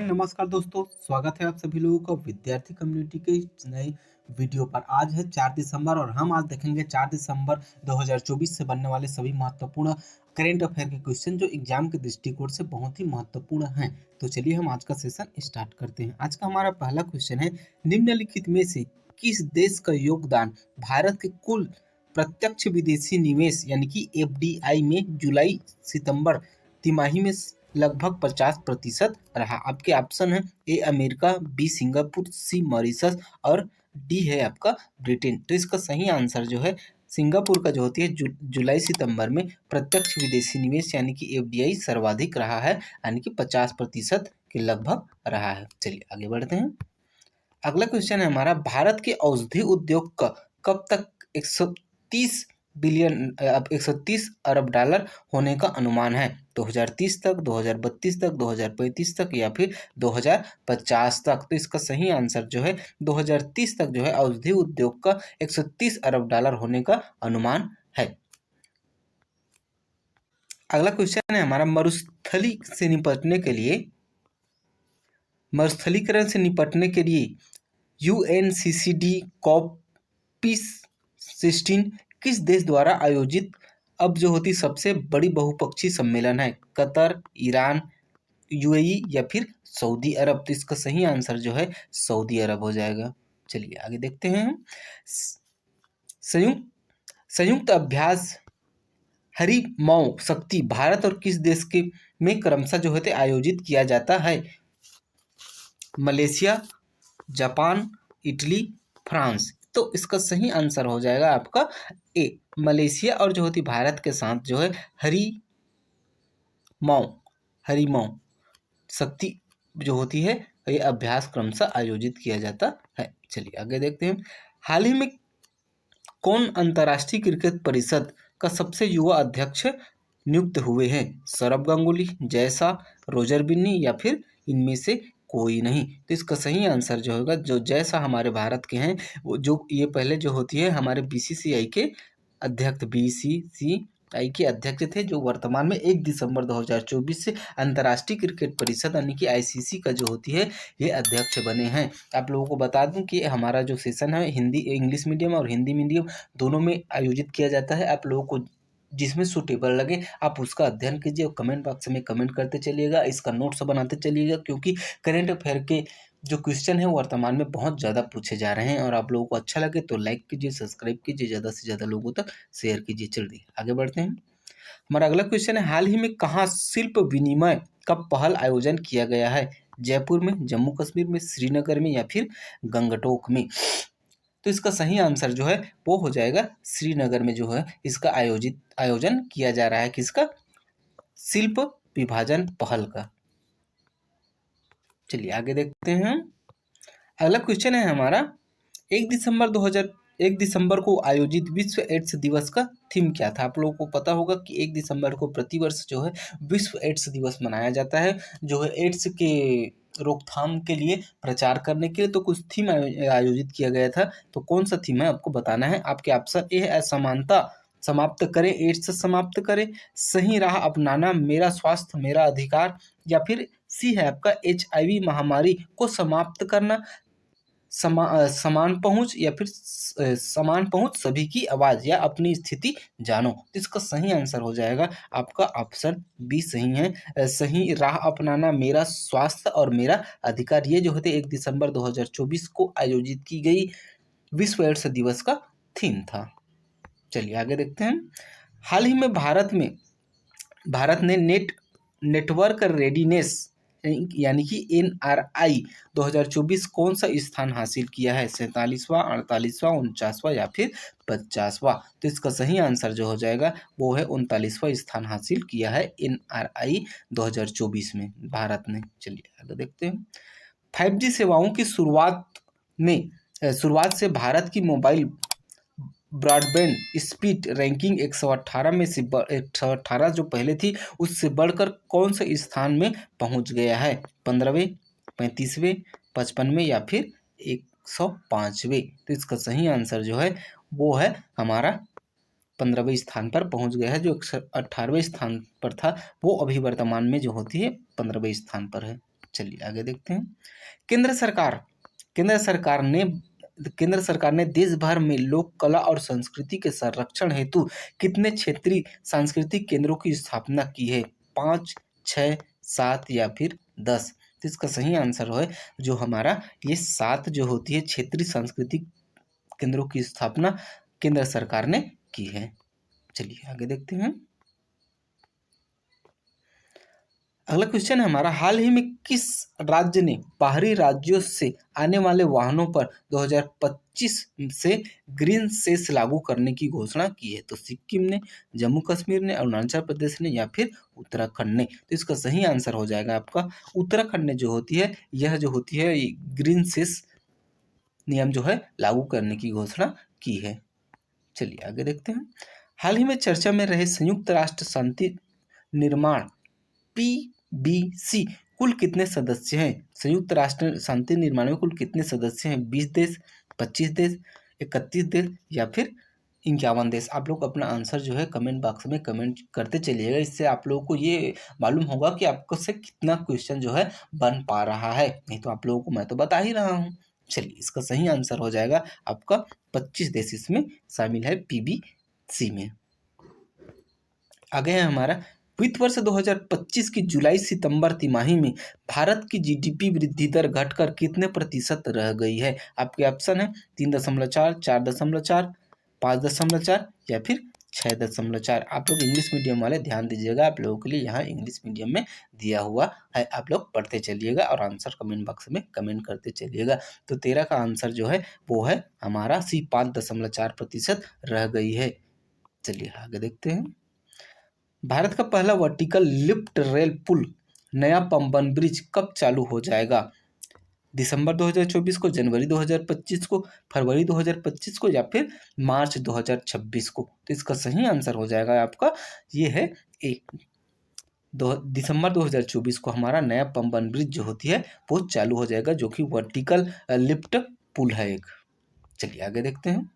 नमस्कार दोस्तों, स्वागत है आप सभी लोगों का विद्यार्थी कम्युनिटी के इस नए वीडियो पर। आज है 4 दिसंबर और हम आज देखेंगे 4 दिसंबर 2024 से बनने वाले सभी महत्वपूर्ण करेंट अफेयर के क्वेश्चन जो एग्जाम के दृष्टिकोण से बहुत ही महत्वपूर्ण हैं। तो चलिए हम आज का सेशन स्टार्ट करते हैं। आज का हमारा पहला क्वेश्चन है, निम्नलिखित में से किस देश का योगदान भारत के कुल प्रत्यक्ष विदेशी निवेश यानी कि एफडीआई में जुलाई सितंबर तिमाही में लगभग 50% रहा। आपके ऑप्शन है A America, B Singapore, C Mauritius और डी है आपका ब्रिटेन। तो इसका सही आंसर जो है सिंगापुर का जो होती है जुलाई सितंबर में प्रत्यक्ष विदेशी निवेश यानी कि एफडीआई सर्वाधिक रहा है, यानी कि 50% के लगभग रहा है। चलिए आगे बढ़ते हैं। अगला क्वेश्चन है हमारा, भारत के औषधि उद्योग का कब तक 130 अरब डॉलर होने का अनुमान है? 2030 तक, 2032 तक, 2035 तक या फिर 2050 तक? तो इसका सही आंसर जो है 2030 तक जो है औषधि उद्योग का 130 अरब डॉलर होने का अनुमान है। अगला क्वेश्चन है हमारा, मरुस्थलीकरण से निपटने के लिए यूएनसीसीडी कॉप 16 किस देश द्वारा आयोजित अब जो होती सबसे बड़ी बहुपक्षीय सम्मेलन है? कतर, ईरान, यूएई या फिर सऊदी अरब? तो इसका सही आंसर जो है सऊदी अरब हो जाएगा। चलिए आगे देखते हैं। संयुक्त संयुक्त अभ्यास हरिमौ शक्ति भारत और किस देश के में क्रमशः जो होते आयोजित किया जाता है? Malaysia, Japan, Italy, France? तो इसका सही आंसर हो जाएगा आपका ए मलेशिया और जो होती भारत के साथ जो है हरिमौ शक्ति जो होती है ये अभ्यास क्रमशः आयोजित किया जाता है। चलिए आगे देखते हैं। हाल ही में कौन अंतर्राष्ट्रीय क्रिकेट परिषद का सबसे युवा अध्यक्ष नियुक्त हुए हैं? सौरव गांगुली, जय, रोजर बिन्नी या फिर इनमें से कोई नहीं? तो इसका सही आंसर जो होगा जो जय हमारे भारत के हैं, वो जो ये पहले जो होती है हमारे बीसीसीआई के अध्यक्ष बीसीसीआई के अध्यक्ष थे, जो वर्तमान में 1 दिसंबर 2024 से अंतर्राष्ट्रीय क्रिकेट परिषद यानी कि आईसीसी का जो होती है ये अध्यक्ष बने हैं। आप लोगों को बता दूं कि हमारा जो सेशन है हिंदी इंग्लिश मीडियम और हिंदी मीडियम दोनों में आयोजित किया जाता है। आप लोगों को जिसमें सूटेबल लगे आप उसका अध्ययन कीजिए और कमेंट बॉक्स में कमेंट करते चलिएगा, इसका नोट्स बनाते चलिएगा, क्योंकि करेंट अफेयर के जो क्वेश्चन है वर्तमान में बहुत ज़्यादा पूछे जा रहे हैं। और आप लोगों को अच्छा लगे तो लाइक कीजिए, सब्सक्राइब कीजिए, ज़्यादा से ज़्यादा लोगों तक शेयर कीजिए। चलिए आगे बढ़ते हैं। हमारा अगला क्वेश्चन है, हाल ही में कहाँ शिल्प विनिमय का पहल आयोजन किया गया है? जयपुर में, जम्मू कश्मीर में, श्रीनगर में या फिर गंगटोक में? तो इसका सही आंसर जो है वो हो जाएगा श्रीनगर में जो है इसका आयोजन किया जा रहा है। किसका? शिल्प विभाजन पहल का। चलिए आगे देखते हैं। अगला क्वेश्चन है हमारा, 1 दिसंबर को आयोजित विश्व एड्स दिवस का थीम क्या था? आप लोगों को पता होगा कि 1 दिसंबर को प्रतिवर्ष जो है विश्व एड्स दिवस मनाया जाता है, जो है एड्स के रोकथाम के लिए प्रचार करने के लिए। तो कुछ थीम आयोजित किया गया था, तो कौन सा थीम है आपको बताना है। आपके ऑप्शन ए है असमानता समाप्त करें, एड्स समाप्त करें, सही राह अपनाना, मेरा स्वास्थ्य मेरा अधिकार, या फिर सी है आपका एचआईवी महामारी को समाप्त करना, समान पहुंच, या फिर समान पहुंच, सभी की आवाज, या अपनी स्थिति जानो। तो इसका सही आंसर हो जाएगा आपका ऑप्शन बी सही है। सही राह अपनाना, मेरा स्वास्थ्य और मेरा अधिकार, ये जो होते 1 दिसंबर 2024 को आयोजित की गई विश्व एड्स दिवस का थीम था। चलिए आगे देखते हैं। हाल ही में भारत ने नेटवर्क रेडीनेस यानी कि एनआरआई 2024 कौन सा स्थान हासिल किया है? 47वां, 48वां, 49वां या फिर 50वां? तो इसका सही आंसर जो हो जाएगा वो है 39वां स्थान हासिल किया है एनआरआई 2024 में भारत ने। चलिए आगे देखते हैं। 5G सेवाओं की शुरुआत से भारत की मोबाइल ब्रॉडबैंड स्पीड रैंकिंग 118 में से 118 जो पहले थी उससे बढ़कर कौन से स्थान में पहुंच गया है? 15वें, 35वें, 55वें या फिर 105वें? तो इसका सही आंसर जो है वो है हमारा 15वें स्थान पर पहुंच गया है। जो 18वें स्थान पर था वो अभी वर्तमान में जो होती है 15वें स्थान पर है। चलिए आगे देखते हैं। केंद्र सरकार केंद्र सरकार ने केंद्र सरकार ने देश भर में लोक कला और संस्कृति के संरक्षण हेतु कितने क्षेत्रीय सांस्कृतिक केंद्रों की स्थापना की है? 5, 6, 7 या फिर 10? तो इसका सही आंसर है जो हमारा ये 7 जो होती है क्षेत्रीय सांस्कृतिक केंद्रों की स्थापना केंद्र सरकार ने की है। चलिए आगे देखते हैं। अगला क्वेश्चन है हमारा, हाल ही में किस राज्य ने बाहरी राज्यों से आने वाले वाहनों पर 2025 से ग्रीन सेस लागू करने की घोषणा की है? तो सिक्किम ने, जम्मू कश्मीर ने, अरुणाचल प्रदेश ने या फिर उत्तराखंड ने? तो इसका सही आंसर हो जाएगा आपका उत्तराखंड ने जो होती है, यह जो होती है ग्रीन सेस नियम जो है लागू करने की घोषणा की है। चलिए आगे देखते हैं। हाल ही में चर्चा में रहे संयुक्त राष्ट्र शांति निर्माण PBC कुल कितने सदस्य हैं? संयुक्त राष्ट्र शांति निर्माण में कुल कितने सदस्य हैं? 20 देश, 25 देश, 31 देश या फिर 51 देश? आप लोग अपना आंसर जो है कमेंट बॉक्स में कमेंट करते चलिएगा। इससे आप लोगों को ये मालूम होगा कि आपको से कितना क्वेश्चन जो है बन पा रहा है। नहीं तो आप लोगों को मैं तो बता ही रहा हूँ। चलिए इसका सही आंसर हो जाएगा आपका 25 देश इसमें शामिल है PBC में। आगे है हमारा, वित्त वर्ष 2025 की जुलाई सितंबर तिमाही में भारत की GDP वृद्धि दर घटकर कितने प्रतिशत रह गई है? आपके ऑप्शन है 3.4, 4.4, 5.4 या फिर 6.4। आप लोग इंग्लिश मीडियम वाले ध्यान दीजिएगा, आप लोगों के लिए यहाँ इंग्लिश मीडियम में दिया हुआ है। आप लोग पढ़ते चलिएगा और आंसर कमेंट बॉक्स में कमेंट करते चलिएगा। तो 13 का आंसर जो है वो है हमारा C, 5.4% रह गई है। चलिए आगे देखते हैं। भारत का पहला वर्टिकल लिफ्ट रेल पुल नया पंबन ब्रिज कब चालू हो जाएगा? दिसंबर 2024 को, जनवरी 2025 को, फरवरी 2025 को या फिर मार्च 2026 को? तो इसका सही आंसर हो जाएगा आपका ये है ए, दिसंबर 2024 को हमारा नया पंबन ब्रिज जो होती है वो चालू हो जाएगा, जो कि वर्टिकल लिफ्ट पुल है एक। चलिए आगे देखते हैं।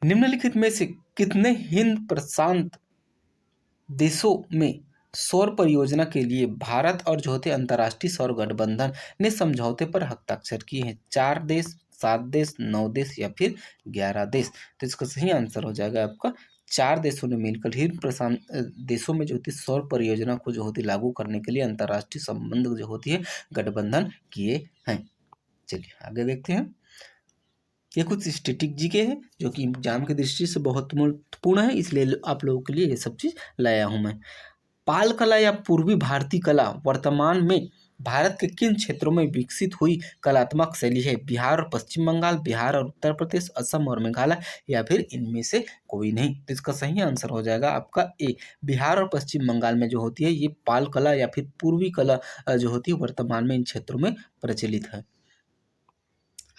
निम्नलिखित में से कितने हिंद प्रशांत देशों में सौर परियोजना के लिए भारत और जो होते अंतर्राष्ट्रीय सौर गठबंधन ने समझौते पर हस्ताक्षर किए हैं? 4 देश, 7 देश, 9 देश या फिर 11 देश? तो इसका सही आंसर हो जाएगा आपका 4 देशों ने मिलकर हिंद प्रशांत देशों में जो होती सौर परियोजना को जो होती लागू करने के लिए अंतर्राष्ट्रीय संबंध जो होती है गठबंधन किए हैं। चलिए आगे देखते हैं। ये कुछ स्टैटिक जीके है जो कि एग्जाम की दृष्टि से बहुत महत्वपूर्ण है, इसलिए आप लोगों के लिए ये सब चीज़ लाया हूँ मैं। पाल कला या पूर्वी भारतीय कला वर्तमान में भारत के किन क्षेत्रों में विकसित हुई कलात्मक शैली है? बिहार और पश्चिम बंगाल, बिहार और उत्तर प्रदेश, असम और मेघालय या फिर इनमें से कोई नहीं? तो इसका सही आंसर हो जाएगा आपका ए, बिहार और पश्चिम बंगाल में जो होती है ये पाल कला या फिर पूर्वी कला जो होती है वर्तमान में इन क्षेत्रों में प्रचलित है।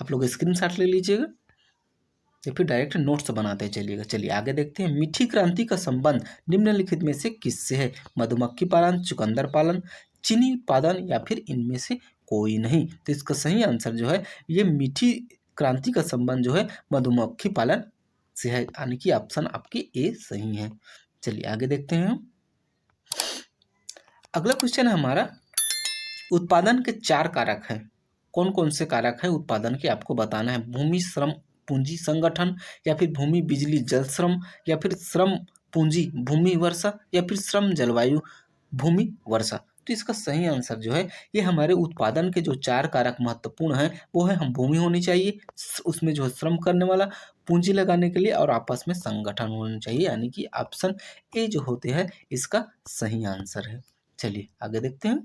आप लोग स्क्रीनशॉट ले लीजिएगा या फिर डायरेक्ट नोट्स बनाते चलिएगा। चलिए आगे देखते हैं। मीठी क्रांति का संबंध निम्नलिखित में से किससे है? मधुमक्खी पालन, चुकंदर पालन, चीनी उत्पादन या फिर इनमें से कोई नहीं? तो इसका सही आंसर जो है ये मीठी क्रांति का संबंध जो है मधुमक्खी पालन से है, यानी कि ऑप्शन आपकी ए सही है। चलिए आगे देखते हैं। अगला क्वेश्चन है हमारा, उत्पादन के 4 कारक हैं। कौन कौन से कारक हैं उत्पादन के आपको बताना है? भूमि, श्रम, पूंजी, संगठन या फिर भूमि, बिजली, जल श्रम या फिर श्रम, पूंजी, भूमि, वर्षा या फिर श्रम, जलवायु, भूमि, वर्षा? तो इसका सही आंसर जो है ये हमारे उत्पादन के जो 4 कारक महत्वपूर्ण हैं वो है हम भूमि होनी चाहिए, उसमें जो है श्रम करने वाला, पूंजी लगाने के लिए और आपस में संगठन होना चाहिए, यानी कि ऑप्शन ए जो होते हैं इसका सही आंसर है। चलिए आगे देखते हैं।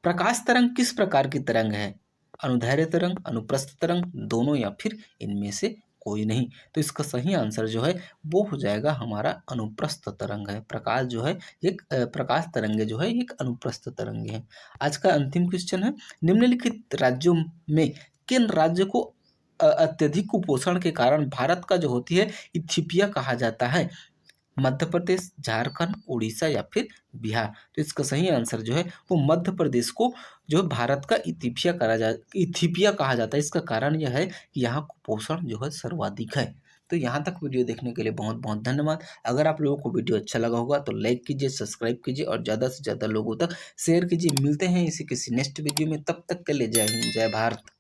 प्रकाश तरंग किस प्रकार की तरंग है? अनुदैर्ध्य तरंग, अनुप्रस्थ तरंग, दोनों या फिर इनमें से कोई नहीं? तो इसका सही आंसर जो है वो हो जाएगा हमारा अनुप्रस्थ तरंग है। प्रकाश जो है एक प्रकाश तरंगे जो है एक अनुप्रस्थ तरंगे है। आज का अंतिम क्वेश्चन है, निम्नलिखित राज्यों में किन राज्य को अत्यधिक कुपोषण के कारण भारत का जो होती है इथियोपिया कहा जाता है? मध्य प्रदेश, झारखंड, उड़ीसा या फिर बिहार? तो इसका सही आंसर जो है वो मध्य प्रदेश को जो भारत का इथियोपिया कहा जाता है। इसका कारण यह है कि यहाँ कुपोषण जो है सर्वाधिक है। तो यहाँ तक वीडियो देखने के लिए बहुत बहुत धन्यवाद। अगर आप लोगों को वीडियो अच्छा लगा होगा तो लाइक कीजिए, सब्सक्राइब कीजिए और ज़्यादा से ज़्यादा लोगों तक शेयर कीजिए। मिलते हैं इसी किसी नेक्स्ट वीडियो में, तब तक के लिए जय हिंद, जय भारत।